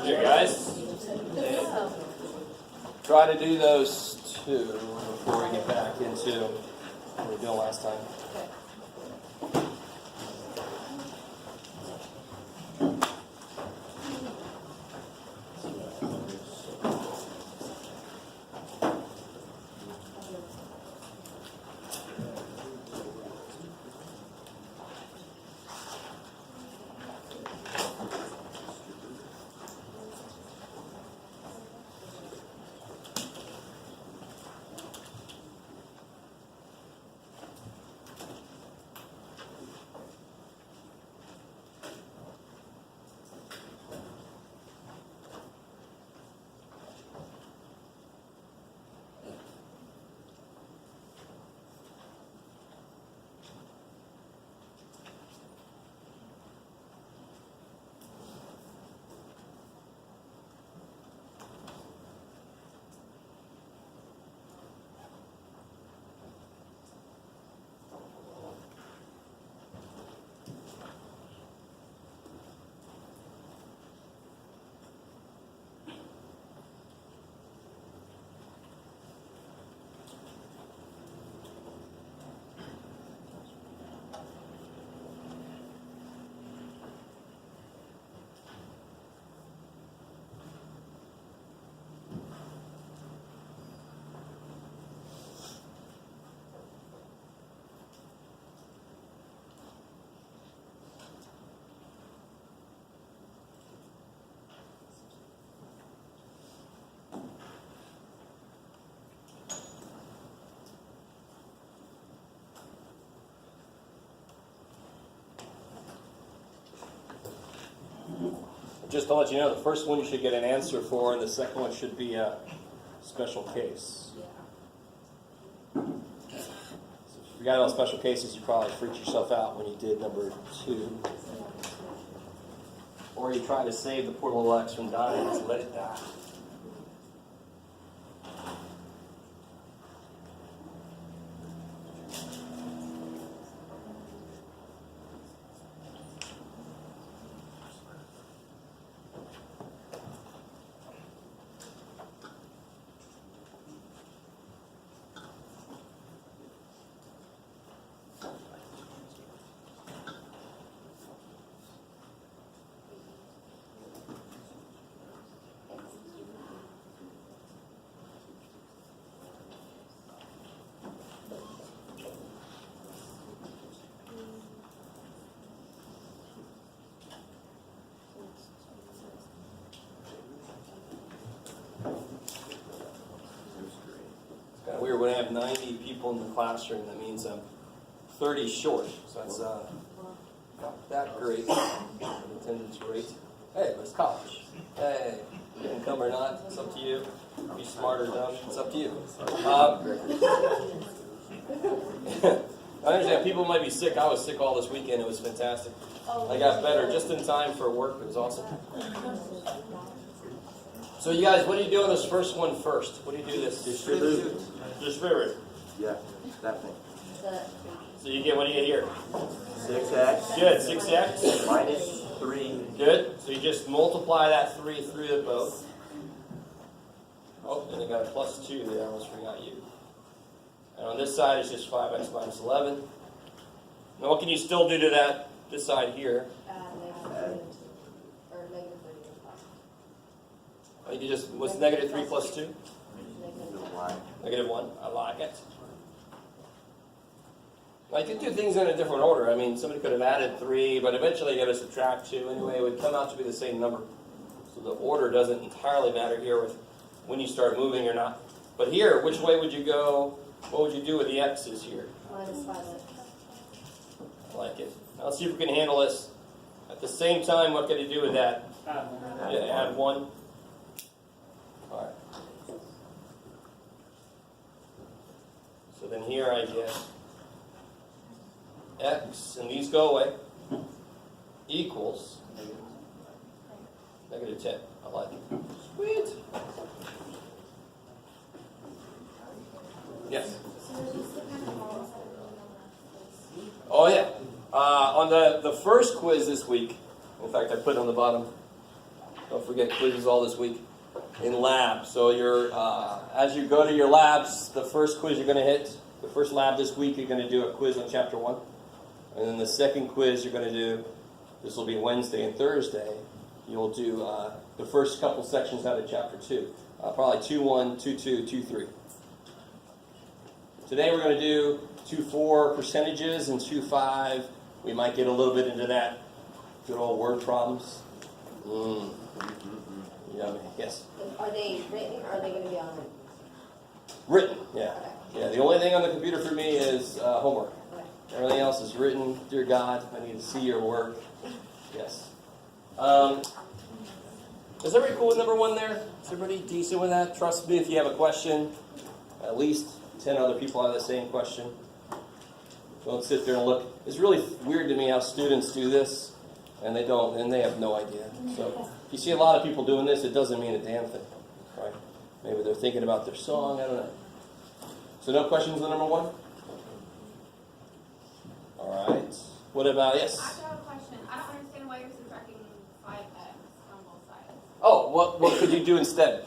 Here, guys. Try to do those two before we get back into what we were doing last time. Just to let you know, the first one you should get an answer for, and the second one should be a special case. So if you forgot all special cases, you probably freaked yourself out when you did number 2. Or you try to save the poor little X from dying and let it die. Kind of weird when I have 90 people in the classroom. That means I'm 30 short. So that's not that great. Attendance rate. Hey, but it's college. Hey, you can come or not. It's up to you. Be smart or dumb. It's up to you. I understand people might be sick. I was sick all this weekend. It was fantastic. I got better just in time for work. It was awesome. So you guys, what do you do on this first one first? What do you do this? Distribute. Distribute. Yeah, that thing. So you get, what do you get here? 6x. Good, 6x. Minus 3. Good. So you just multiply that 3 through them both. Oh, and I got a plus 2 there. I almost forgot you. And on this side, it's just 5x minus 11. Now what can you still do to that, this side here? You just, what's negative 3 plus 2? Y. Negative 1. I like it. I could do things in a different order. I mean, somebody could have added 3, but eventually you got to subtract 2 anyway. It would come out to be the same number. So the order doesn't entirely matter here with when you start moving or not. But here, which way would you go? What would you do with the x's here? Minus 5x. I like it. Now let's see if we can handle this. At the same time, what can you do with that? Yeah, add 1. All right. So then here I get x, and these go away, equals negative 10. I like it. Sweet. Yes? Oh, yeah. On the first quiz this week, in fact, I put it on the bottom. Don't forget quizzes all this week in lab. So as you go to your labs, the first quiz you're going to hit, the first lab this week, you're going to do a quiz on chapter 1. And then the second quiz you're going to do, this will be Wednesday and Thursday, you'll do the first couple sections out of chapter 2. Probably 2.1, 2.2, 2.3. Today we're going to do 2.4 percentages and 2.5. We might get a little bit into that. Good old word problems. Yummy. Yes? Are they written or are they going to be on? Written, yeah. Yeah, the only thing on the computer for me is homework. Everything else is written. Dear God, I need to see your work. Yes. Is everybody cool with number 1 there? Is everybody decent with that? Trust me, if you have a question, at least 10 other people have the same question. Don't sit there and look. It's really weird to me how students do this, and they don't, and they have no idea. So if you see a lot of people doing this, it doesn't mean a damn thing, right? Maybe they're thinking about their song. I don't know. So no questions on number 1? All right. What about, yes? I have a question. I don't understand why you're subtracting 5x on both sides. Oh, what could you do instead?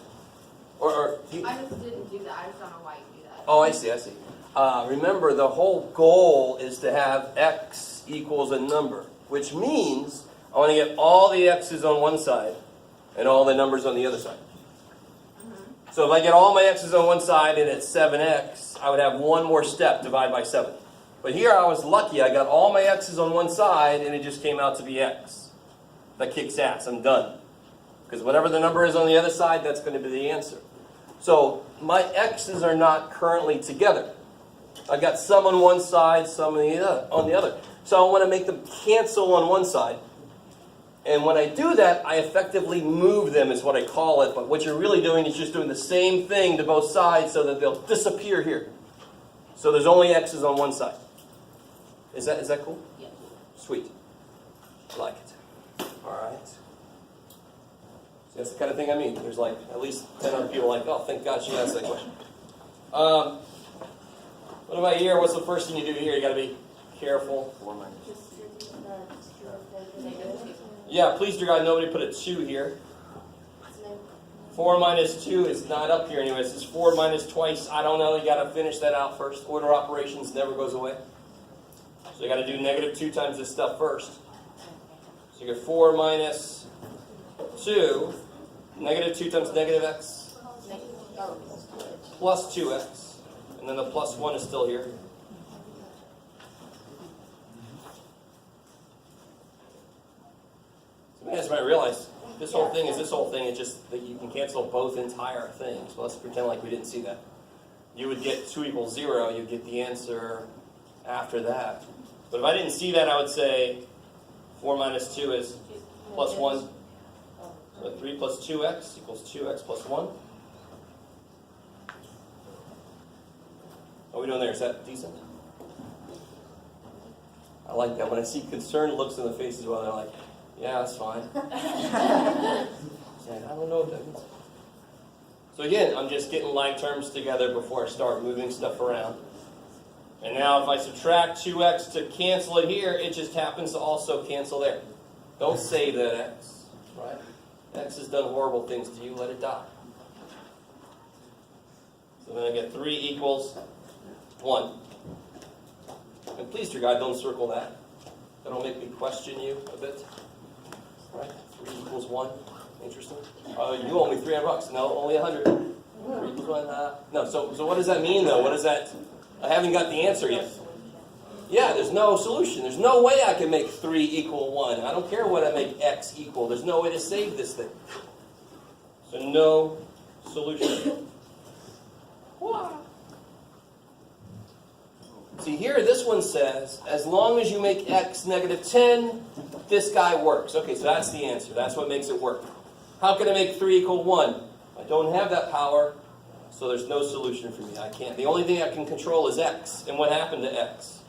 Or I just didn't do that. I just don't know why you do that. oh, I see. Remember, the whole goal is to have x equals a number, which means I want to get all the x's on one side and all the numbers on the other side. So if I get all my x's on one side and it's 7x, I would have one more step, divide by 7. But here I was lucky. I got all my x's on one side and it just came out to be x. That kicks ass. I'm done. Because whatever the number is on the other side, that's going to be the answer. So my x's are not currently together. I've got some on one side, some on the other. So I want to make them cancel on one side. And when I do that, I effectively move them is what I call it. But what you're really doing is just doing the same thing to both sides so that they'll disappear here. So there's only x's on one side. Is that cool? Yeah. Sweet. I like it. All right. So that's the kind of thing I mean. There's like at least 10 other people like, oh, thank God she asked that question. What about here? What's the first thing you do here? You got to be careful. 4 minus. Yeah, please, dear God, nobody put a 2 here. 4 minus 2 is not up here anyway. It says 4 minus twice. I don't know. You got to finish that out first. Order operations never goes away. So you got to do negative 2 times this stuff first. So you get 4 minus 2. Negative 2 times negative x plus 2x. And then the plus 1 is still here. So you guys might realize this whole thing is this whole thing. It's just that you can cancel both entire things. Well, let's pretend like we didn't see that. You would get 2 equals 0. You'd get the answer after that. But if I didn't see that, I would say 4 minus 2 is plus 1. So 3 plus 2x equals 2x plus 1. What are we doing there? Is that decent? I like that. When I see concerned looks in the faces while they're like, yeah, that's fine. I don't know what that means. So again, I'm just getting like terms together before I start moving stuff around. And now if I subtract 2x to cancel it here, it just happens to also cancel there. Don't save that x, right? X has done horrible things to you. Let it die. So then I get 3 equals 1. And please, dear God, don't circle that. That'll make me question you a bit. Right? 3 equals 1. Interesting. You owe me $300. No, only 100. No, so what does that mean though? What is that? I haven't got the answer yet. Yeah, there's no solution. There's no way I can make 3 equal 1. I don't care what I make x equal. There's no way to save this thing. So no solution. See here, this one says, as long as you make x negative 10, this guy works. Okay, so that's the answer. That's what makes it work. How can I make 3 equal 1? I don't have that power, so there's no solution for me. I can't. The only thing I can control is x. And what happened to x?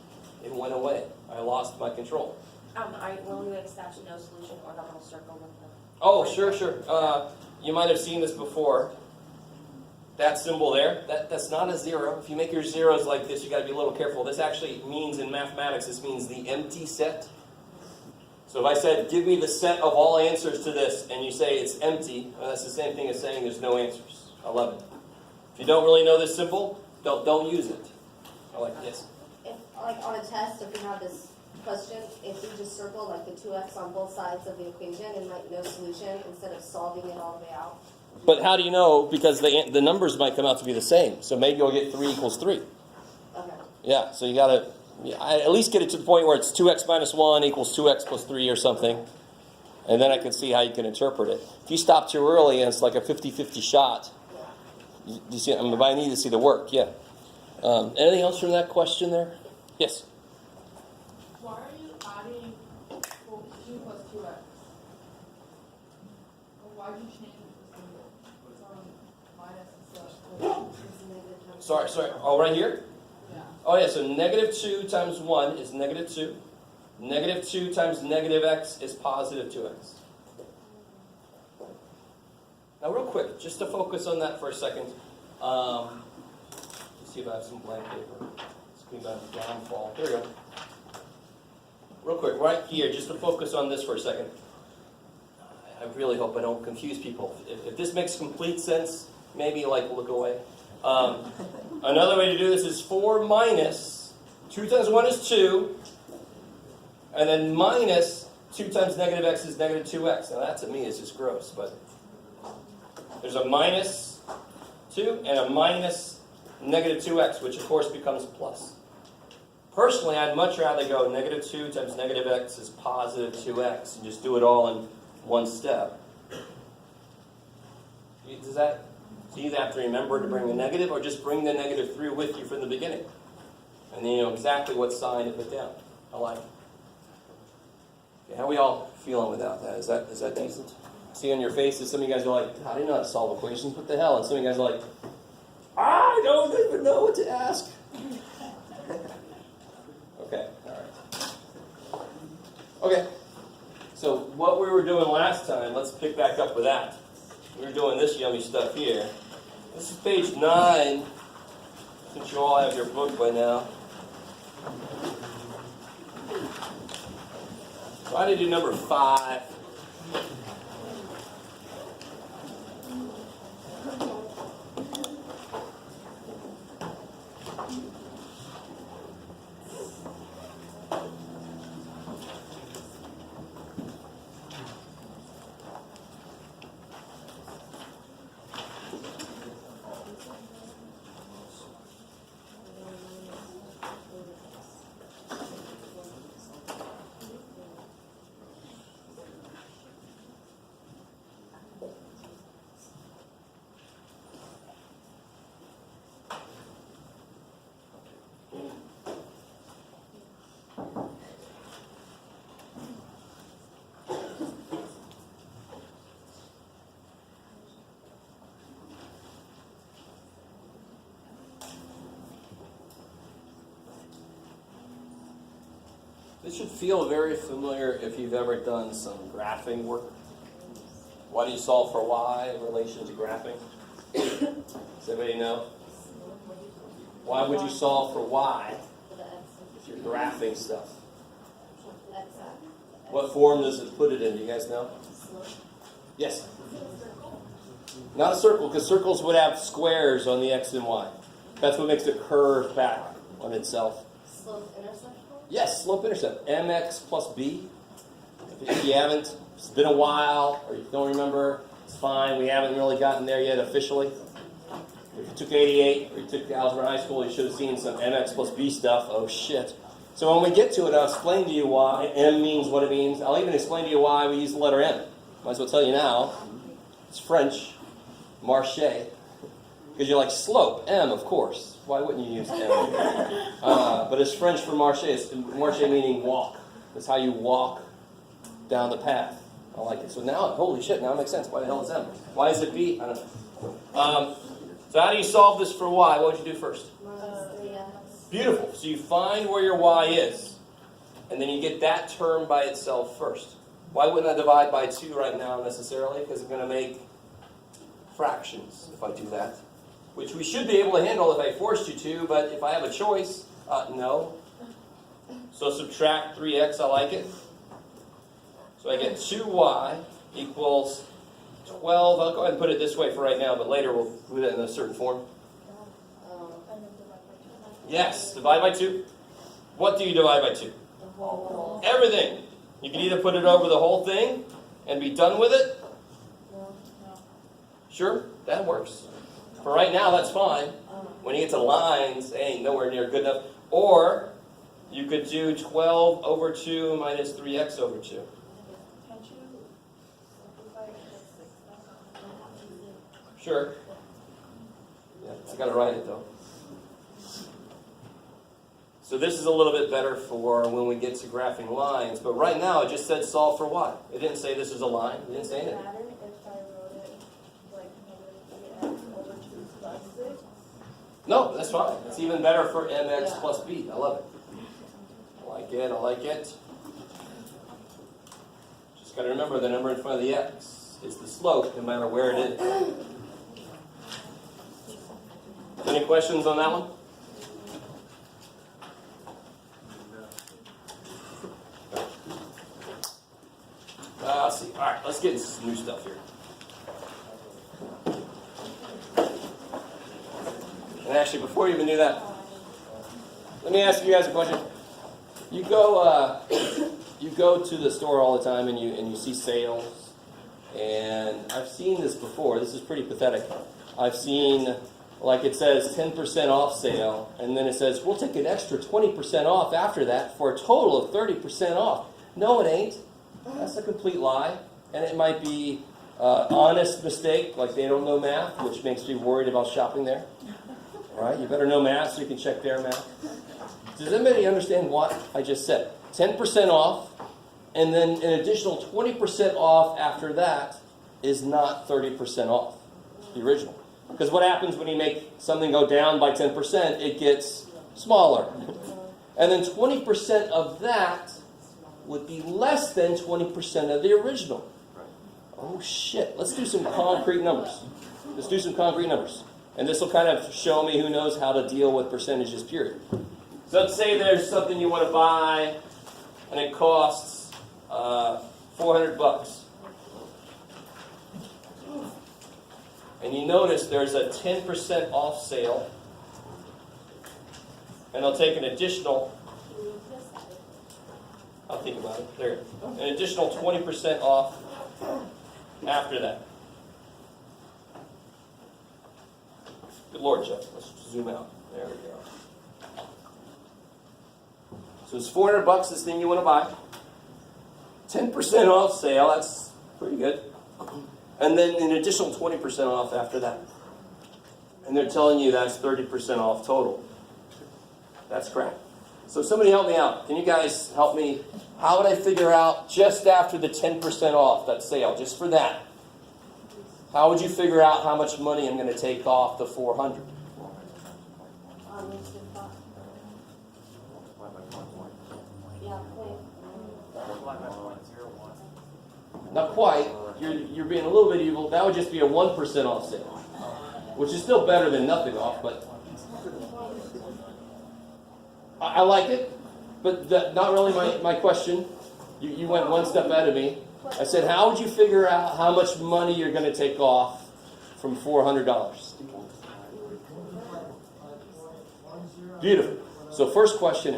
It went away. I lost my control. Will we establish no solution or the little circle with the... Oh, sure. You might have seen this before. That symbol there, that's not a 0. If you make your zeros like this, you got to be a little careful. This actually means, in mathematics, this means the empty set. So if I said, give me the set of all answers to this, and you say it's empty, well, that's the same thing as saying there's no answers. 11. If you don't really know this symbol, don't use it. I like this. If, like on a test, if we have this question, if we just circle like the 2x on both sides of the equation and write no solution instead of solving it all the way out. But how do you know? Because the numbers might come out to be the same. So maybe you'll get 3 equals 3. Okay. Yeah, so you got to at least get it to the point where it's 2x minus 1 equals 2x plus 3 or something. And then I can see how you can interpret it. If you stop too early and it's like a 50-50 shot, you see, but I need to see the work, yeah. Anything else from that question there? Yes? Why are you adding 2 plus 2x? Or why did you change the symbol from minus and stuff? Sorry. Oh, right here? Yeah. Oh, yeah, so negative 2 times 1 is negative 2. Negative 2 times negative x is positive 2x. Now, real quick, just to focus on that for a second. Let's see if I have some blank paper. Let's clean that downfall. There we go. Real quick, right here, just to focus on this for a second. I really hope I don't confuse people. If this makes complete sense, maybe look away. Another way to do this is 4 minus 2 times 1 is 2, and then minus 2 times negative x is negative 2x. Now that to me is just gross, but there's a minus 2 and a minus negative 2x, which of course becomes plus. Personally, I'd much rather go negative 2 times negative x is positive 2x and just do it all in one step. Does that? So you either have to remember to bring the negative or just bring the negative through with you from the beginning. And then you know exactly what sign to put down. I like it. Okay, how are we all feeling without that? Is that decent? See on your faces, some of you guys are like, how do you know how to solve equations? What the hell? And some of you guys are like, I don't even know what to ask. Okay, all right. Okay, so what we were doing last time, let's pick back up with that. We were doing this yummy stuff here. This is page 9, since you all have your book by now. Why did you do number 5? This should feel very familiar if you've ever done some graphing work. Why do you solve for y in relation to graphing? Does anybody know? Why would you solve for y if you're graphing stuff? What form does it put it in? Do you guys know? Yes? Not a circle, because circles would have squares on the x and y. That's what makes it curve back on itself. Slope intercept? Yes, slope intercept. mx plus b. If you haven't, it's been a while, or you don't remember, It's fine. We haven't really gotten there yet officially. If you took 88 or you took Algebra High School, you should have seen some MX plus B stuff. Oh shit. So when we get to it, I'll explain to you why M means what it means. I'll even explain to you why we use the letter M. Might as well tell you now. It's French, marche. Because you're like, slope, M, of course. Why wouldn't you use M? But it's French for marche. It's marche meaning walk. That's how you walk down the path. I like it. So now, holy shit, now it makes sense. Why the hell is M? Why is it B? I don't know. So how do you solve this for Y? What would you do first? Minus 3x. Beautiful. So you find where your Y is, and then you get that term by itself first. Why wouldn't I divide by 2 right now necessarily? Because I'm going to make fractions if I do that. Which we should be able to handle if I forced you to, but if I have a choice, no. So subtract 3x, I like it. So I get 2y equals 12. I'll go ahead and put it this way for right now, but later we'll put it in a certain form. Yes, divide by 2. What do you divide by 2? The whole. Everything. You can either put it over the whole thing and be done with it. Sure, that works. For right now, that's fine. When you get to lines, it ain't nowhere near good enough. Or you could do 12 over 2 minus 3x over 2. Sure. Yeah, I got to write it though. So this is a little bit better for when we get to graphing lines. But right now, it just said solve for y. It didn't say this is a line. It didn't say anything. No, that's fine. It's even better for mx plus b. I love it. I like it. I like it. Just got to remember the number in front of the x is the slope, no matter where it is. Any questions on that one? Let's see. All right, let's get into some new stuff here. And actually, before you even do that, let me ask you guys a question. You go to the store all the time, and you see sales. And I've seen this before. This is pretty pathetic. I've seen, like it says, 10% off sale, and then it says, we'll take an extra 20% off after that for a total of 30% off. No, it ain't. That's a complete lie. And it might be honest mistake, like they don't know math, which makes me worried about shopping there. Right? You better know math so you can check their math. Does anybody understand what I just said? 10% off, and then an additional 20% off after that is not 30% off, the original. Because what happens when you make something go down by 10%? It gets smaller. And then 20% of that would be less than 20% of the original. Oh shit, let's do some concrete numbers. Let's do some concrete numbers. And this will kind of show me who knows how to deal with percentages, period. So let's say there's something you want to buy, and it costs $400. And you notice there's a 10% off sale, and they'll take an additional, I'll think about it, there, an additional 20% off after that. Good Lord, Jeff. Let's zoom out. There we go. So it's $400, this thing you want to buy. 10% off sale, that's pretty good. And then an additional 20% off after that. And they're telling you that's 30% off total. That's crap. So somebody help me out. Can you guys help me? How would I figure out just after the 10% off that sale, just for that? How would you figure out how much money I'm going to take off the 400? Not quite. You're being a little bit evil. That would just be a 1% off sale, which is still better than nothing off, but I like it. But not really my question. You went one step ahead of me. I said, how would you figure out how much money you're going to take off from $400? Beautiful. So first question,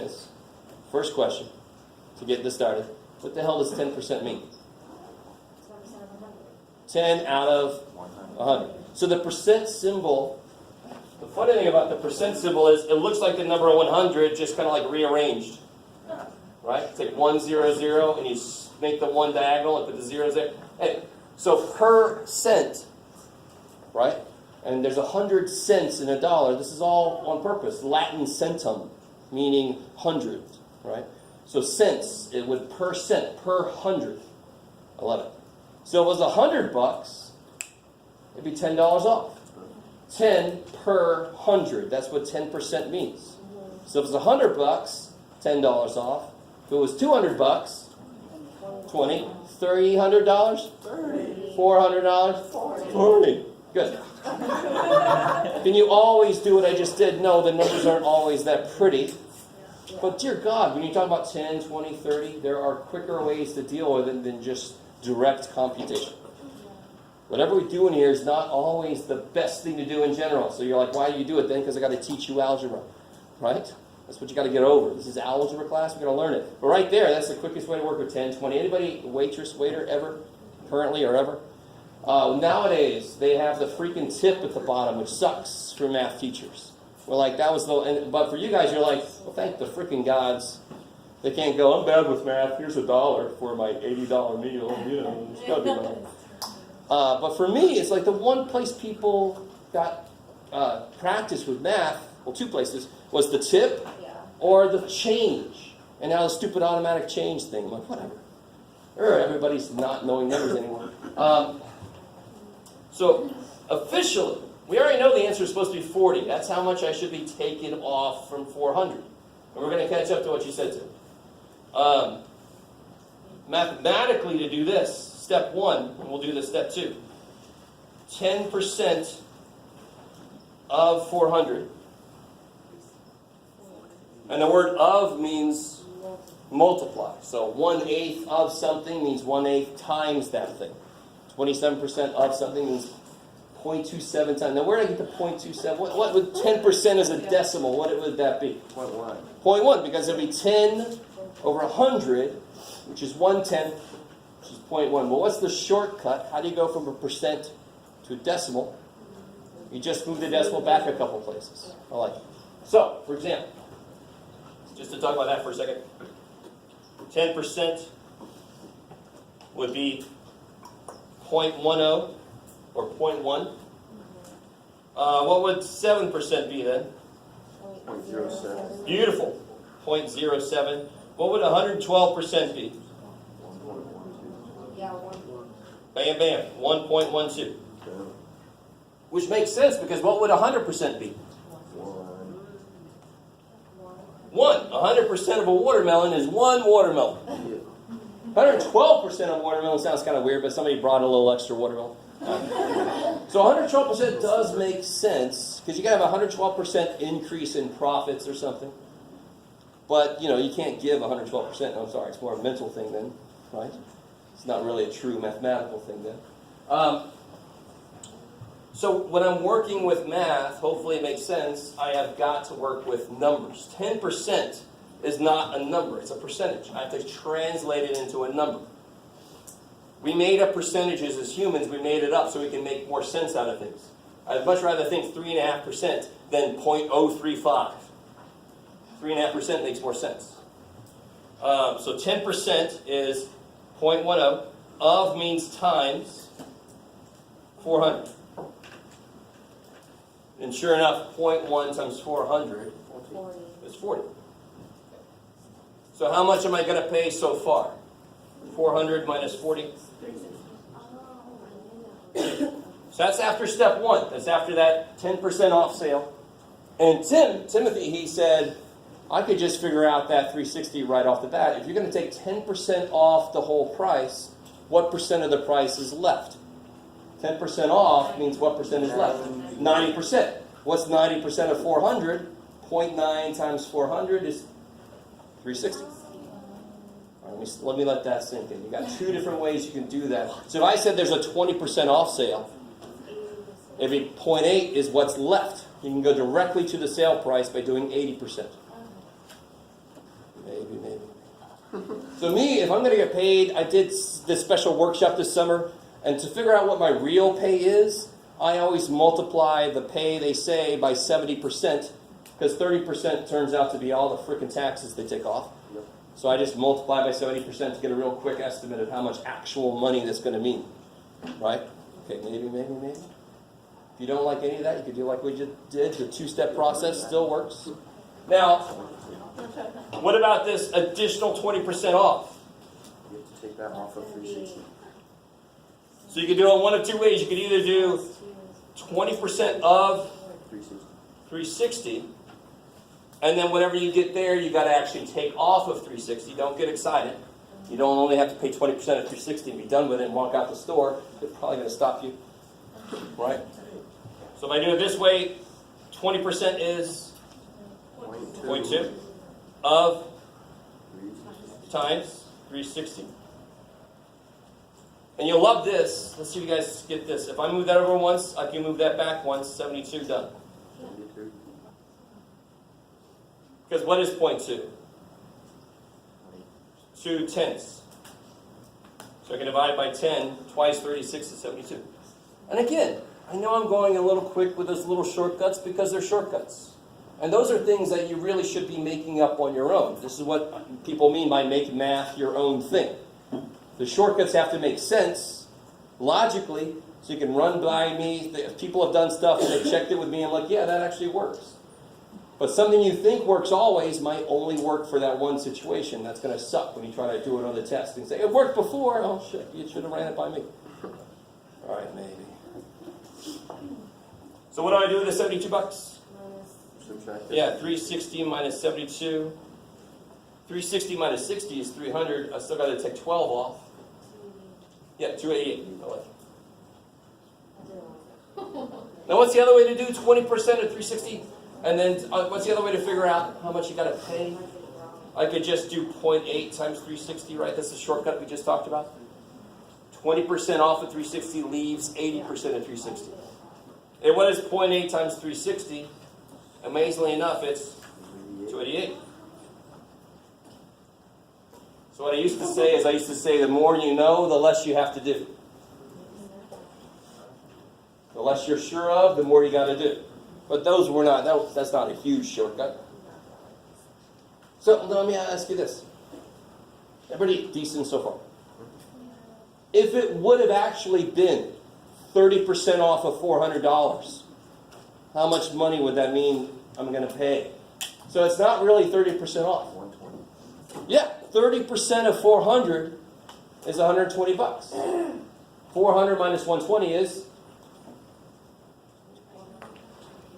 to get this started, what the hell does 10% mean? 10 out of 100. So the percent symbol, the funny thing about the percent symbol is it looks like the number 100 just kind of like rearranged. Right? Take 1, 0, 0, and you make the 1 diagonal and put the zeros there. Hey, so per cent, right? And there's 100 cents in a dollar. This is all on purpose. Latin centum, meaning 100, right? So cents, it would per cent, per 100. I love it. So if it was $100, it'd be $10 off. 10 per 100. That's what 10% means. So if it's $100, $10 off. If it was $200, 20, $300, $400, 40. Good. Can you always do what I just did? No, the numbers aren't always that pretty. But dear God, when you talk about 10, 20, 30, there are quicker ways to deal with it than just direct computation. Whatever we do in here is not always the best thing to do in general. So you're like, why do you do it then? Because I got to teach you algebra, right? That's what you got to get over. This is algebra class. We're going to learn it. But right there, that's the quickest way to work with 10, 20. Anybody waitress, waiter ever? Currently or ever? Nowadays, they have the freaking tip at the bottom, which sucks for math teachers. We're like, that was but for you guys, you're like, well, thank the freaking gods. They can't go, I'm bad with math. Here's $1 for my $80 meal. You know, it's got to be money. But for me, it's like the one place people got practice with math, well, two places, was the tip or the change. And now the stupid automatic change thing. I'm like, whatever. Everybody's not knowing numbers anymore. So, officially, we already know the answer is supposed to be 40. That's how much I should be taken off from 400. And we're going to catch up to what you said to. Mathematically, to do this, step 1, and we'll do this step 2. 10% of 400. And the word of means multiply. So 1/8 of something means 1/8 times that thing. 27% of something means 0.27 times. Now, where did I get the 0.27? What would 10% as a decimal? What would that be? 0.1. 0.1, because it would be 10 over 100, which is 1/10, which is 0.1. Well, what's the shortcut? How do you go from a percent to a decimal? You just move the decimal back a couple places. I like it. So, for example, just to talk about that for a second, 10% would be 0.10 or 0.1. What would 7% be then? 0.07. Beautiful. 0.07. What would 112% be? Yeah, 1. Bam, bam. 1.12. Which makes sense, because what would 100% be? 1. 100% of a watermelon is 1 watermelon. 112% of watermelon sounds kind of weird, but somebody brought a little extra watermelon. So 112% does make sense, because you got to have a 112% increase in profits or something. But, you can't give 112%. No, I'm sorry, it's more a mental thing then, right? It's not really a true mathematical thing then. So when I'm working with math, hopefully it makes sense, I have got to work with numbers. 10% is not a number, it's a percentage. I have to translate it into a number. We made up percentages as humans, we made it up so we can make more sense out of things. I'd much rather think 3.5% than 0.035. 3.5% makes more sense. So 10% is 0.10. Of means times 400. And sure enough, 0.1 times 400 is 40. So how much am I going to pay so far? 400 minus 40? So that's after step 1. That's after that 10% off sale. And Timothy, he said, I could just figure out that 360 right off the bat. If you're going to take 10% off the whole price, what percent of the price is left? 10% off means what percent is left? 90%. What's 90% of 400? 0.9 times 400 is 360. All right, let me let that sink in. You got 2 different ways you can do that. So if I said there's a 20% off sale, every 0.8 is what's left. You can go directly to the sale price by doing 80%. Maybe. So me, if I'm going to get paid, I did this special workshop this summer. And to figure out what my real pay is, I always multiply the pay they say by 70%, because 30% turns out to be all the frickin' taxes they take off. Yep. So I just multiply by 70% to get a real quick estimate of how much actual money that's going to mean. Right? Okay, maybe. If you don't like any of that, you could do like we just did. The two-step process still works. Now, what about this additional 20% off? You have to take that off of 360. So you could do it one of two ways. You could either do 20% of 360. 360, and then whatever you get there, you got to actually take off of 360. Don't get excited. You don't only have to pay 20% of 360 and be done with it and walk out the store. They're probably going to stop you, right? So if I do it this way, 20% is 0.2 of 360. times 360. And you'll love this. Let's see if you guys get this. If I move that over once, I can move that back once. 72 done. 72. Because what is 0.2? 2 tenths. So I can divide by 10. Twice 36 is 72. And again, I know I'm going a little quick with those little shortcuts because they're shortcuts. And those are things that you really should be making up on your own. This is what people mean by make math your own thing. The shortcuts have to make sense logically, so you can run by me. If people have done stuff and they've checked it with me, I'm like, yeah, that actually works. But something you think works always might only work for that one situation. That's going to suck when you try to do it on the test and say, it worked before. Oh, shit, you should have ran it by me. All right, maybe. So what do I do with the 72 bucks? Subtract it. Yeah, 360 minus 72. 360 minus 60 is 300. I still got to take 12 off. Yeah, 288. I like it. Now, what's the other way to do 20% of 360? And then what's the other way to figure out how much you got to pay? I could just do 0.8 times 360, right? That's the shortcut we just talked about. 20% off of 360 leaves 80% of 360. And what is 0.8 times 360? Amazingly enough, it's 288. So what I used to say is, the more you know, the less you have to do. The less you're sure of, the more you got to do. But those were not, that's not a huge shortcut. So let me ask you this. Everybody decent so far? If it would have actually been 30% off of $400, how much money would that mean I'm going to pay? So it's not really 30% off. 120. Yeah, 30% of 400 is 120 bucks. 400 minus 120 is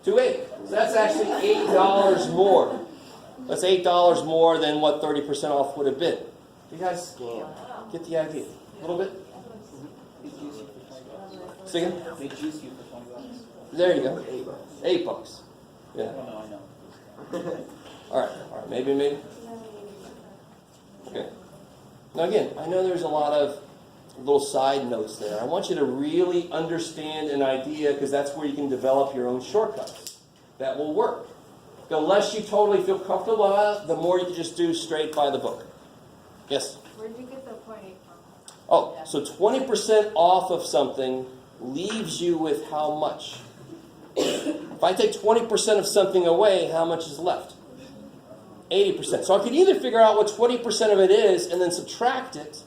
280. So that's actually $8 more. That's $8 more than what 30% off would have been. You guys get the idea? A little bit? Say again? They juice you for $20. There you go. $8. Yeah. No, I know. All right. Maybe. Okay. Now again, I know there's a lot of little side notes there. I want you to really understand an idea because that's where you can develop your own shortcuts. That will work. The less you totally feel comfortable about it, the more you can just do straight by the book. Yes? Where'd you get the 0.8 from? Oh, so 20% off of something leaves you with how much? If I take 20% of something away, how much is left? 80%. So I can either figure out what 20% of it is and then subtract it,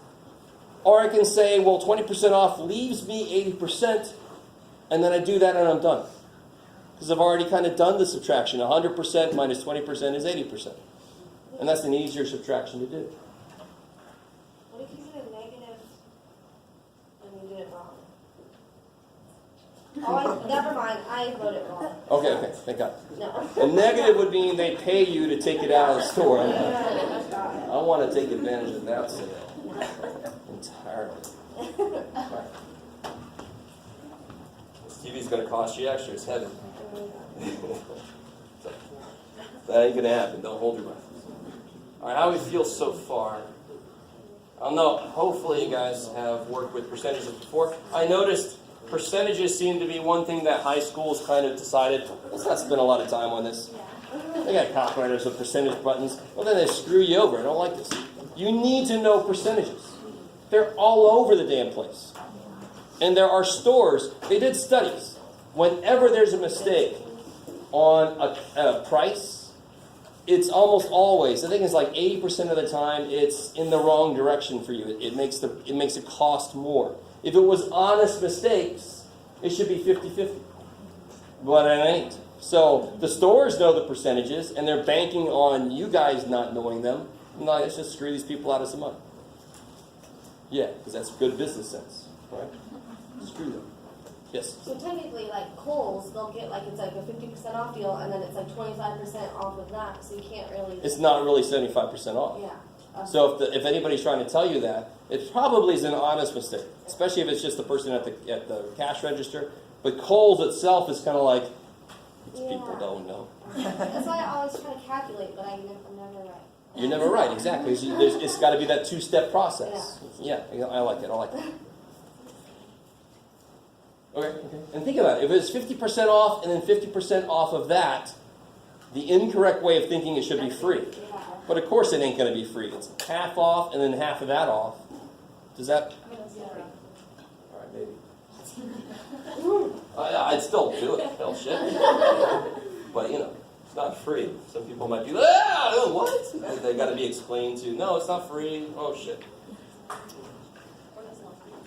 or I can say, well, 20% off leaves me 80%, and then I do that and I'm done. Because I've already kind of done the subtraction. 100% minus 20% is 80%. And that's an easier subtraction to do. What if you did a negative and you did it wrong? Oh, never mind. I wrote it wrong. Okay, thank God. No. A negative would mean they pay you to take it out of the store. Oh my God. I want to take advantage of that sale entirely. Right. This TV's going to cost you extra. It's heavy. That ain't going to happen. Don't hold your breath. All right, how do we feel so far? I don't know. Hopefully you guys have worked with percentages before. I noticed percentages seem to be one thing that high schools kind of decided, let's not spend a lot of time on this. They got calculators with percentage buttons. Well, then they screw you over. I don't like this. You need to know percentages. They're all over the damn place. And there are stores, they did studies. Whenever there's a mistake on a price, it's almost always, I think it's like 80% of the time, it's in the wrong direction for you. It makes it cost more. If it was honest mistakes, it should be 50-50. But it ain't. So the stores know the percentages, and they're banking on you guys not knowing them. No, let's just screw these people out of some money. Yeah, because that's good business sense, right? Screw them. Yes? So technically, like Kohl's, they'll get like, it's like a 50% off deal, and then it's like 25% off of that, so you can't really. It's not really 75% off. Yeah. So if anybody's trying to tell you that, it probably is an honest mistake, especially if it's just the person at the cash register. But Kohl's itself is kind of like, people Yeah. don't know. That's why I always try to calculate, but I'm never right. You're never right, exactly. It's got to be that two-step process. Yeah, I like it. Okay. And think about it. If it's 50% off and then 50% off of that, the incorrect way of thinking it should be free. Yeah. But of course it ain't going to be free. It's half off and then half of that off. Does that? All right, maybe. I'd still do it. Hell shit. But it's not free. Some people might be like, what? They got to be explained to. No, it's not free. Oh shit.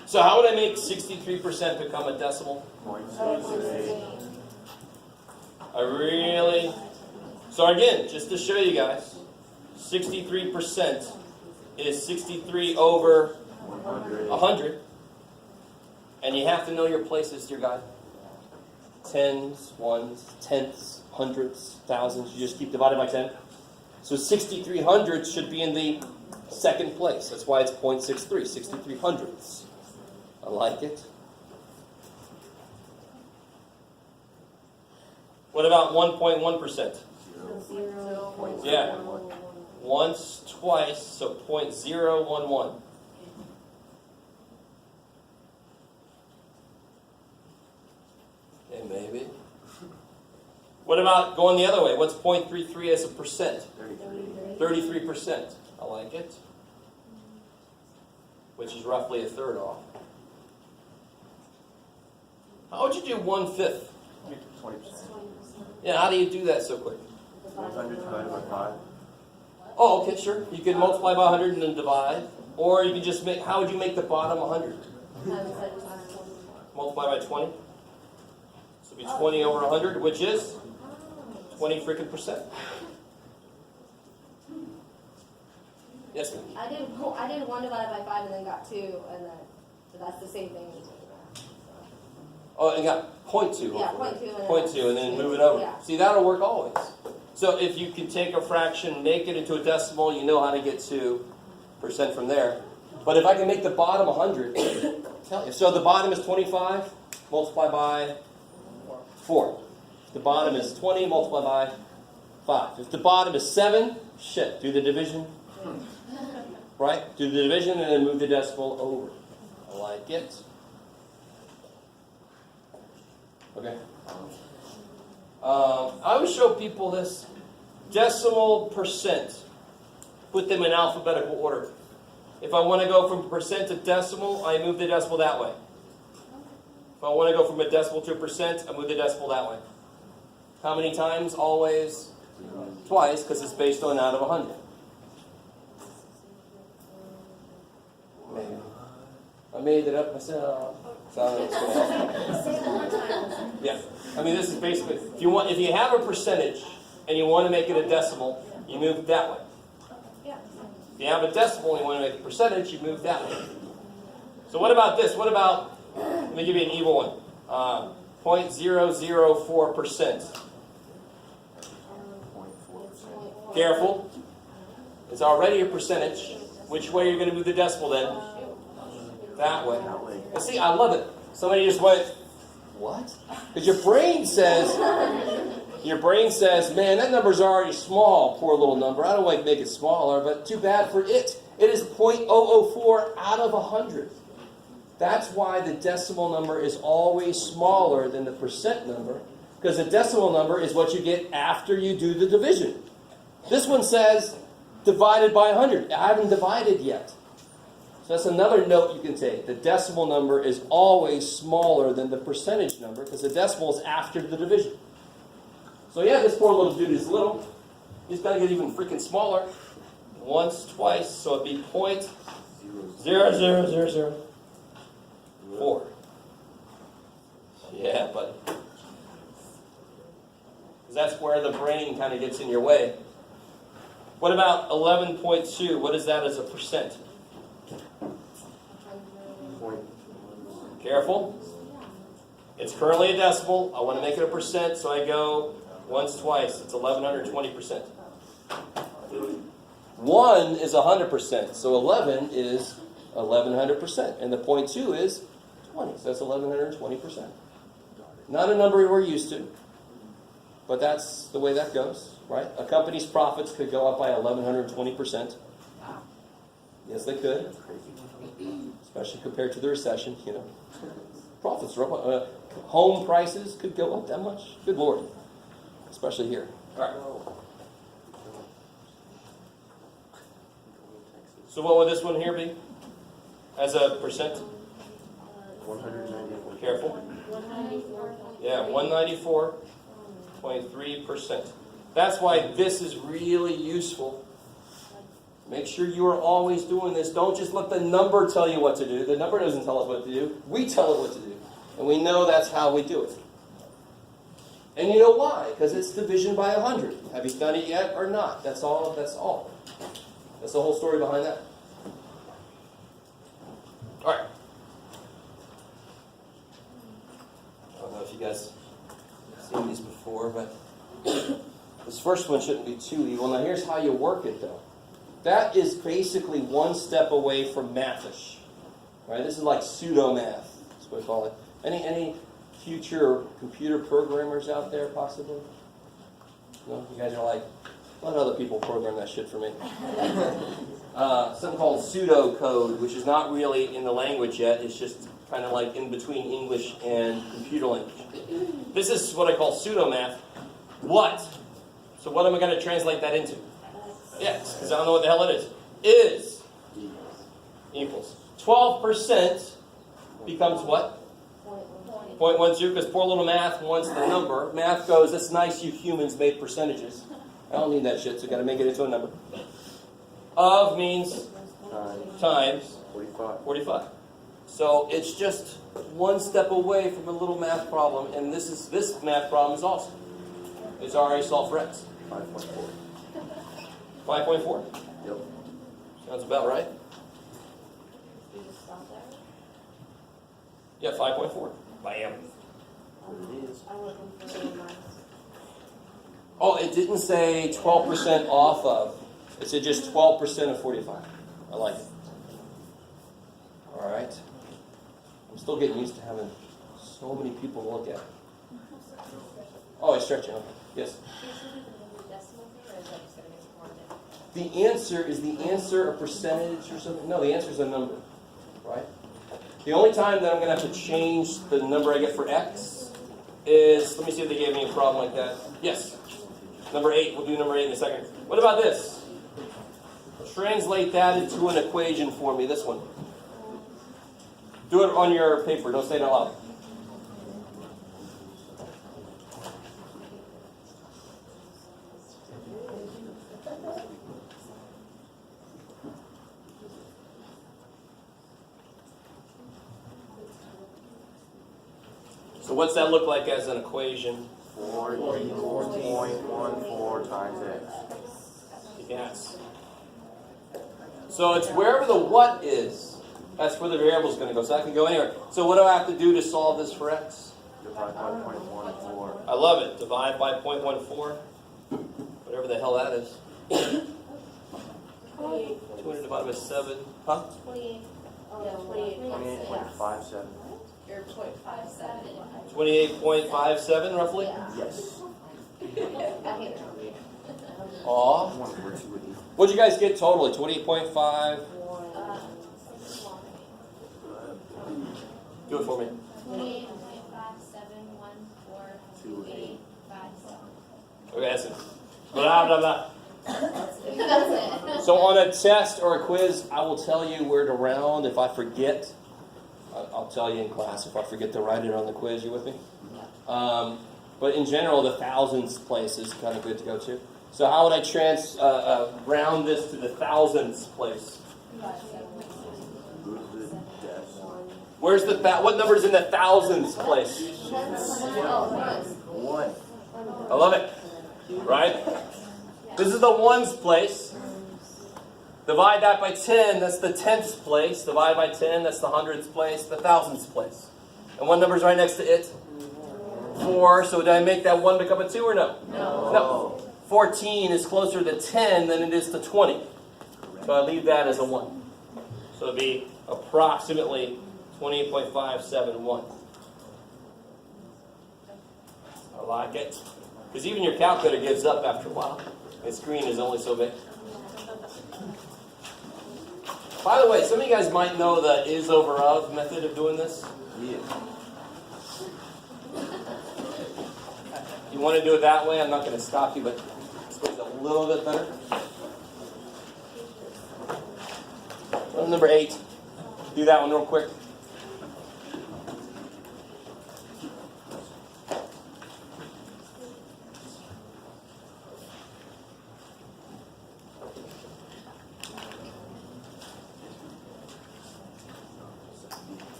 So how would I make 63% become a decimal? So again, just to show you guys, 63% is 63 over 100. And you have to know your places, dear God. Tens, ones, tenths, hundreds, thousands. You just keep dividing by 10. So 63 hundredths should be in the second place. That's why it's 0.63, 63 hundredths. I like it. What about 1.1%? Yeah. Once, twice, so 0.011. Okay, maybe. What about going the other way? What's 0.33 as a percent? 33%. I like it. Which is roughly a third off. How would you do 1/5? 20%. Yeah, how do you do that so quick? 100 divided by 5. Oh, okay, sure. You could multiply by 100 and then divide. Or you could just make, how would you make the bottom 100? Multiply by 20. So it'd be 20 over 100, which is 20 freaking percent. Yes, ma'am. I did 1 divided by 5 and then got 2, and then so that's the same thing. Oh, and got 0.2. Yeah, hopefully. 0.2 0.2 and then move it over. Yeah. See, that'll work always. So if you can take a fraction, make it into a decimal, you know how to get to percent from there. But if I can make the bottom 100, tell you. So the bottom is 25, multiply by 4. If the bottom is 20, multiply by 5. If the bottom is 7, shit, do the division. Right? Do the division and then move the decimal over. I like it. Okay. I always show people this decimal percent. Put them in alphabetical order. If I want to go from percent to decimal, I move the decimal that way. If I want to go from a decimal to a percent, I move the decimal that way. How many times? Always twice, because it's based on out of 100. Maybe. I made it up myself. So yeah. I mean, this is basically, if you have a percentage and you want to make it a decimal, you move it that way. If you have a decimal and you want to make a percentage, you move that way. So what about this? What about, let me give you an evil one. 0.004%. Careful. It's already a percentage. Which way are you going to move the decimal then? That way. And see, I love it. Somebody just went, what? Because your brain says, man, that number's already small, poor little number. I don't want to make it smaller, but too bad for it. It is 0.004 out of 100. That's why the decimal number is always smaller than the percent number, because the decimal number is what you get after you do the division. This one says divided by 100. I haven't divided yet. So that's another note you can take. The decimal number is always smaller than the percentage number because the decimal is after the division. So yeah, this poor little dude is little. He's got to get even freaking smaller. Once, twice, so it'd be 0.00004. Yeah, buddy. Because that's where the brain kind of gets in your way. What about 11.2? What is that as a percent? Careful. It's currently a decimal. I want to make it a percent, so I go once, twice. It's 1120%. 1 is 100%, so 11 is 1100%, and the 0.2 is 20, so that's 1120%. Not a number we're used to, but that's the way that goes, right? A company's profits could go up by 1120%. Yes, they could, especially compared to the recession. You know, profits are up. Home prices could go up that much. Good Lord, especially here. All right. So what would this one here be as a percent? 194. Careful. Yeah, 194.3%. That's why this is really useful. Make sure you are always doing this. Don't just let the number tell you what to do. The number doesn't tell us what to do. We tell it what to do. And we know that's how we do it. And you know why? Because it's division by 100. Have you done it yet or not? That's all. That's all. That's the whole story behind that. All right. I don't know if you guys have seen these before, but this first one shouldn't be too evil. Now here's how you work it, though. That is basically one step away from mathish. Right? This is like pseudo-math. That's what we call it. Any future computer programmers out there, possibly? No? You guys are like, let other people program that shit for me. Something called pseudocode, which is not really in the language yet. It's just kind of like in between English and computer language. This is what I call pseudo-math. What? So what am I going to translate that into? Yes, because I don't know what the hell it is. Is equals. 12% becomes what? 0.12, because poor little math wants the number. Math goes, it's nice you humans made percentages. I don't need that shit, so I've got to make it into a number. Of means times 45. So it's just one step away from a little math problem, and this math problem is awesome. It's already solved for x. 5.4. 5.4? Yep. Sounds about right. You just stop there? Yeah, 5.4. Bam. It is. I'm looking for the lines. Oh, it didn't say 12% off of. It said just 12% of 45. I like it. All right. I'm still getting used to having so many people to look at. Oh, it's stretching. Okay. Yes. The answer, is the answer a percentage or something? No, the answer is a number, right? The only time that I'm going to have to change the number I get for x is, let me see if they gave me a problem like that. Yes. Number 8. We'll do number 8 in a second. What about this? Translate that into an equation for me, this one. Do it on your paper. Don't say it out loud. So what's that look like as an equation? 14.14 times x. Yes. So it's wherever the what is, that's where the variable is going to go. So that can go anywhere. So what do I have to do to solve this for x? Divide by 0.14. I love it. Divide by 0.14. Whatever the hell that is. 200 divided by 7. Huh? 28. Oh, no, 28.57. You're 0.57. 28.57 roughly? Yeah. Yes. I hate it. Aw. What'd you guys get totally? 28.5? Do it for me. 28.57142857. Okay, that's it. Blah, blah, blah. That's it. So on a test or a quiz, I will tell you where to round. If I forget, I'll tell you in class. If I forget to write it on the quiz, you with me? But in general, the thousandths place is kind of good to go to. So how would I round this to the thousandths place? Go to the desk. Where's what number's in the thousandths place? One. I love it. Right? This is the ones place. Divide that by 10, that's the tenths place. Divide by 10, that's the hundredths place, the thousandths place. And what number's right next to it? 4. So did I make that 1 become a 2 or no? No. 14 is closer to 10 than it is to 20. So I leave that as a 1. So it'd be approximately 28.571. I like it. Because even your calculator gives up after a while. The screen is only so big. By the way, some of you guys might know the is over of method of doing this. Yeah. You want to do it that way, I'm not going to stop you, but it's a little bit better. Number 8. Do that one real quick.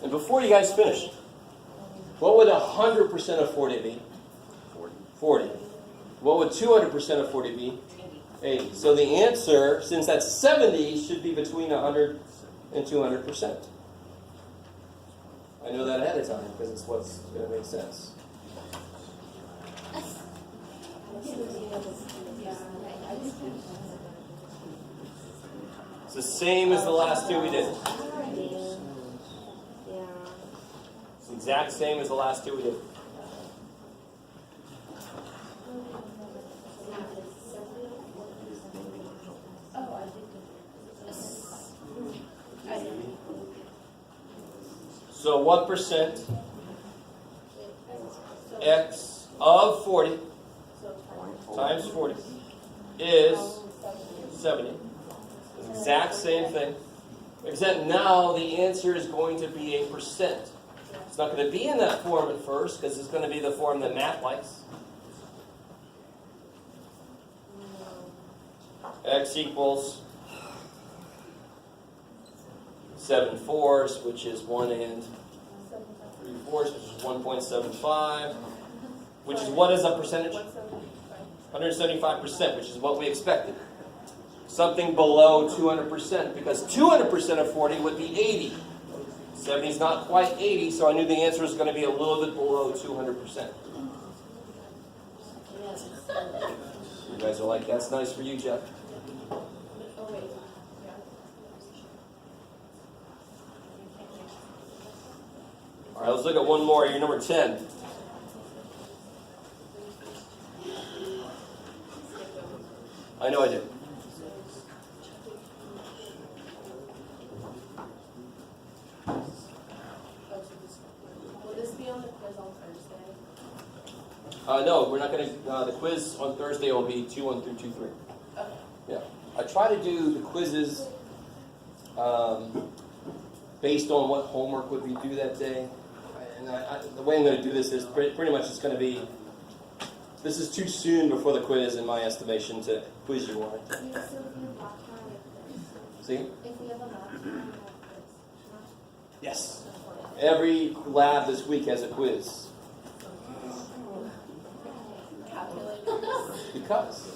And before you guys finish, what would 100% of 40 be? 40. What would 200% of 40 be? 80. So the answer, since that's 70, should be between 100 and 200%. I know that ahead of time because it's what's going to make sense. It's the same as the last two we did. It's the exact same as the last two we did. So what percent x of 40 times 40 is 70? It's the exact same thing. Except now the answer is going to be a percent. It's not going to be in that form at first because it's going to be the form that math likes. X equals 7/4, which is 1 and 3/4, which is 1.75, which is what is a percentage? 175%, which is what we expected. Something below 200%, because 200% of 40 would be 80. 70 is not quite 80, so I knew the answer was going to be a little bit below 200%. You guys are like, that's nice for you, Jeff. All right, let's look at one more. You're number 10. I know I did. Will this be on the quiz on Thursday? No, we're not going to. The quiz on Thursday will be 2-1 through 2-3. Okay. Yeah. I try to do the quizzes based on what homework would we do that day. And the way I'm going to do this is pretty much it's going to be, this is too soon before the quiz in my estimation to quiz you on it. See? If we have a lab, Yes. Every lab this week has a quiz. Because.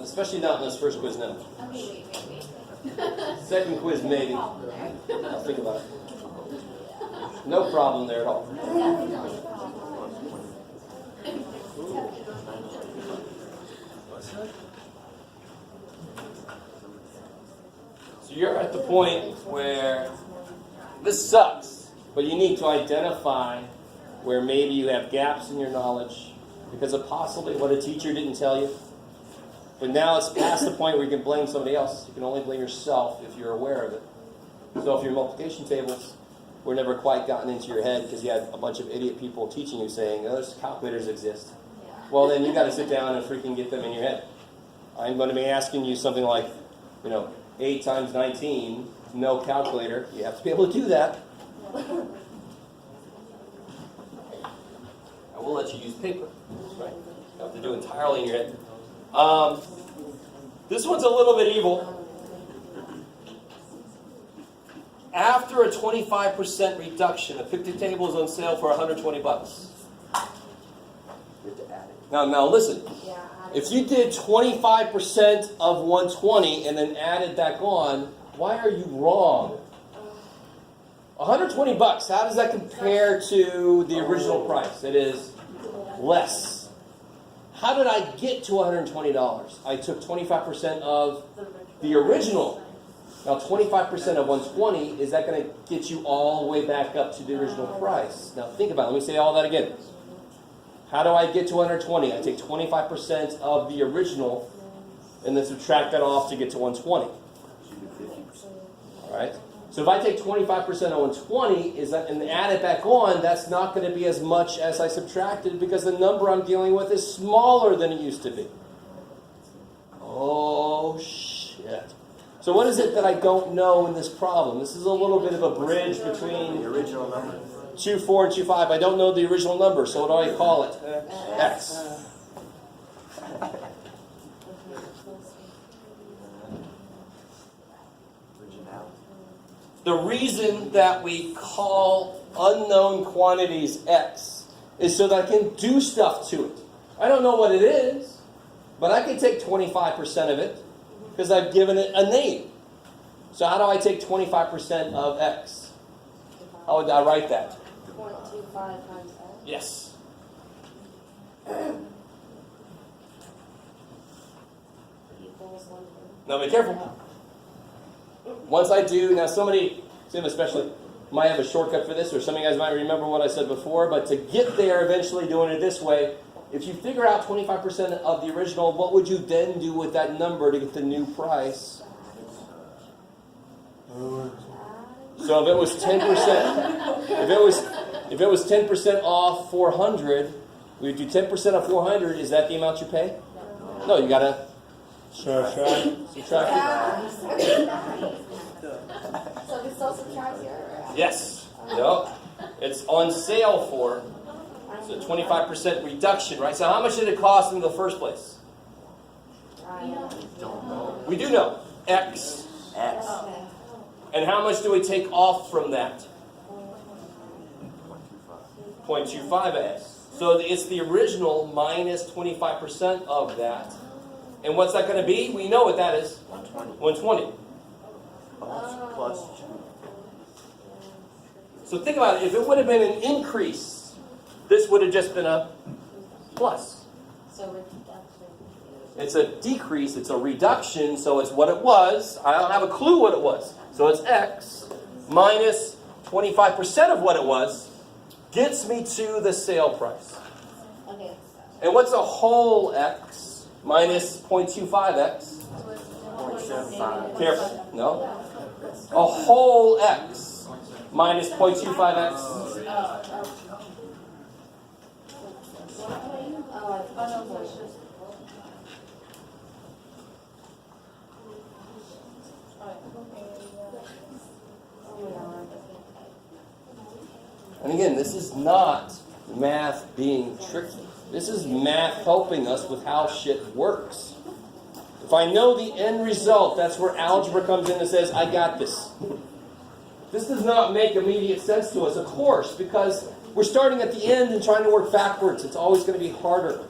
Especially not in this first quiz, no. Second quiz, maybe. I'll think about it. No problem there at all. So you're at the point where this sucks, but you need to identify where maybe you have gaps in your knowledge because of possibly what a teacher didn't tell you. But now it's past the point where you can blame somebody else. You can only blame yourself if you're aware of it. So if your multiplication tables were never quite gotten into your head because you had a bunch of idiot people teaching you saying, those calculators exist. well then you got to sit down and freaking get them in your head. I'm going to be asking you something like, 8 times 19, no calculator. You have to be able to do that. I will let you use paper. Right? You have to do it entirely in your head. This one's a little bit evil. After a 25% reduction, a picnic table is on sale for $120. You have to add it. Now listen. Yeah. If you did 25% of 120 and then added back on, why are you wrong? $120. How does that compare to the original price? It is less. How did I get to $120? I took 25% of the original. Now 25% of 120, is that going to get you all the way back up to the original price? Now think about it. Let me say all that again. How do I get to 120? I take 25% of the original and then subtract that off to get to 120. All right? So if I take 25% of 120 and add it back on, that's not going to be as much as I subtracted because the number I'm dealing with is smaller than it used to be. Oh, shit. So what is it that I don't know in this problem? This is a little bit of a bridge between The original number. 2,4 and 2,5. I don't know the original number, so what do I call it? X. Originality. The reason that we call unknown quantities X is so that I can do stuff to it. I don't know what it is, but I can take 25% of it because I've given it a name. So how do I take 25% of X? How would I write that? 0.25 times X. Yes. Equals 1. Now be careful. Once I do, now somebody, Tim especially, might have a shortcut for this, or some of you guys might remember what I said before, but to get there eventually doing it this way, if you figure out 25% of the original, what would you then do with that number to get the new price? So if it was 10%, if it was 10% off 400, we would do 10% of 400. Is that the amount you pay? No, you gotta subtract it. So we still subtract here? Yes. Yep. It's on sale for. It's a 25% reduction, right? So how much did it cost in the first place? Don't know. We do know. X. X. Okay. And how much do we take off from that? 0.25x. So it's the original minus 25% of that. And what's that going to be? We know what that is. 120. Plus 2. So think about it. If it would have been an increase, this would have just been a plus. So reduction. It's a decrease. It's a reduction. So it's what it was. I don't have a clue what it was. So it's x minus 25% of what it was gets me to the sale price. Okay. And what's a whole x minus 0.25x? 0.75. Careful. No. A whole x minus 0.25x. And again, this is not math being tricky. This is math helping us with how shit works. If I know the end result, that's where algebra comes in and says, I got this. This does not make immediate sense to us, of course, because we're starting at the end and trying to work backwards. It's always going to be harder.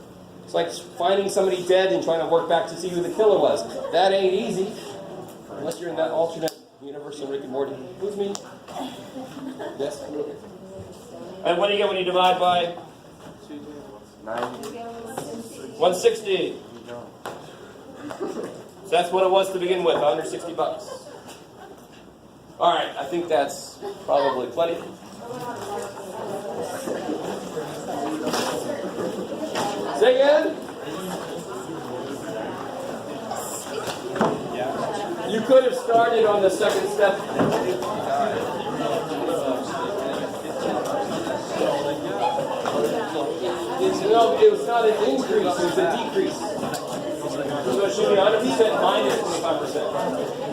It's like finding somebody dead and trying to work back to see who the killer was. That ain't easy. Unless you're in that alternate universe of Rick and Morty. Who's me? Yes? And what do you get when you divide by 90. 160? So that's what it was to begin with, $160. All right, I think that's probably plenty. Say again? You could have started on the second step. No, it was not an increase, it was a decrease. So it should be 100% minus 25%.